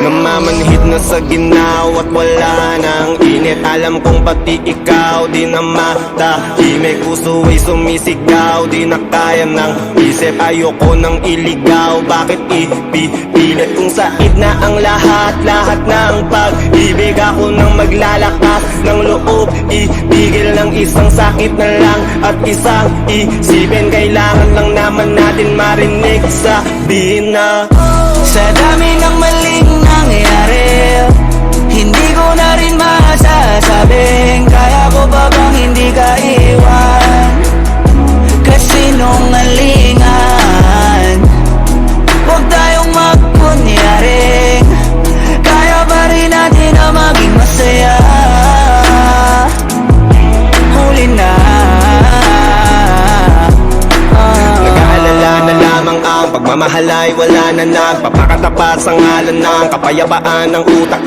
Namamanhid na sa ginaw at wala nang init. Alam kong pati ikaw di na matahimik. Puso ay sumisigaw, di na kaya ng isip. Ayoko nang iligaw, bakit ipipilit? Kung said na ang lahat ng pag-ibig. Ako nang maglalakas ng loob, ibigil ng isang sakit na lang at isang isipin. Kailangan lang naman natin marinig, sabihin na sa dami ng maling nangyari, hindi ko na rin masasabing kaya ko ba bang hindi ka iwan? Kasinungalingan, huwag tayong magkunyaring kaya pa rin natin na maging masaya. Huli na nag-aalala na lamang ang pagmamahal ay wala na nagpapakatapat sa ngalan ng kapayapaan ng utak.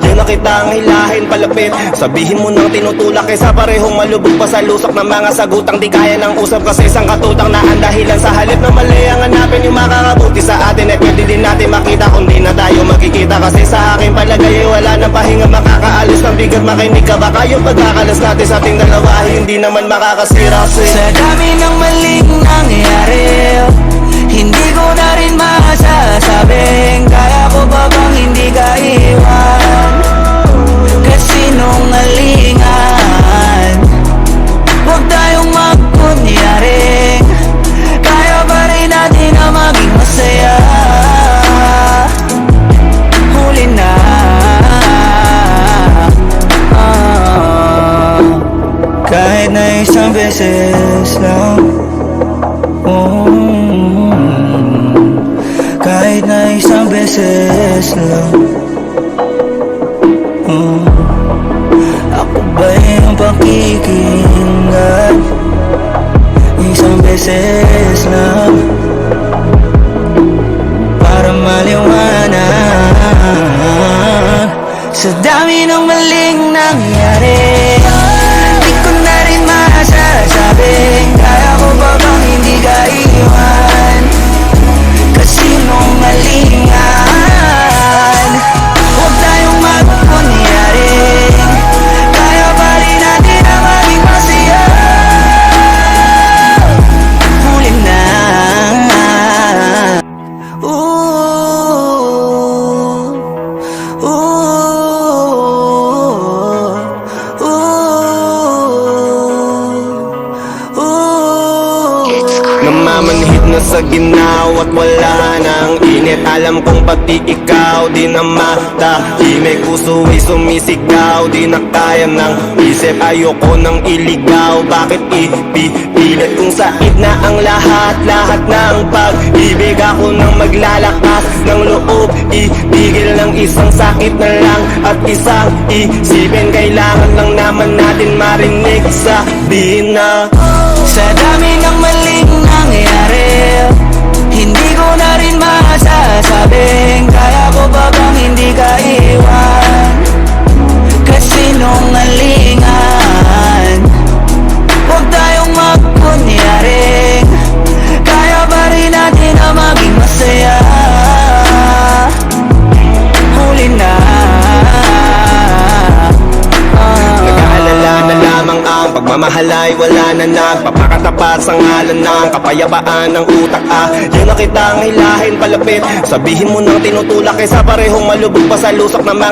Yun na kitang hilahin palapit, sabihin mo nang tinutulak kaysa parehong malubog pa sa lusok ng mga sagutang di kaya ng usap. Kasi isang katutang na ang dahilan sa halip na mali ang hanapin yung makakabuti sa atin. At pwede din natin makita kung di na tayo magkikita. Kasi sa aking palagay wala nang pahinga makakaalis ng bigat. Makinig ka baka yung pagkakalas natin sa ating dalawa hindi naman makakasira. sa dami ng maling nangyari, hindi ko na rin masasabing kaya ko ba bang hindi ka iwan? Kasinungalingan, huwag tayong magkunyaring kaya pa rin natin na maging masaya. Huli na kahit na isang beses lang, kahit na isang beses lang. Ako ba yung pakikinggan? Isang beses lang para maliwanag. Sa dami ng maling nangyari, di ko na rin masasabing kaya ko ba bang hindi ka iwan? Kasinungalingan, huwag tayong magkunyaring kaya pa rin natin na maging masaya. Huli na namamanhid na sa ginaw at wala nang init. Alam kong pati ikaw di na matahimik. Puso ay sumisigaw, di na kaya ng isip. Ayoko nang iligaw, bakit ipipilit? Kung said na ang lahat ng pag-ibig. Ako nang maglalakas ng loob, ibigil ng isang sakit na lang at isang isipin. Kailangan lang naman natin marinig, sabihin na sa dami ng maling nangyari, hindi ko na rin masasabing kaya ko ba bang hindi ka iwan? Kasinungalingan, huwag tayong magkunyaring kaya pa rin natin na maging masaya. Huli na nag-aalala na lamang ang pagmamahal ay wala na nagpapakatapat sa ngalan ng kapayapaan ng utak. Yun na kitang hilahin palapit, sabihin mo nang tinutulak kaysa parehong malubog pa sa lusok ng mga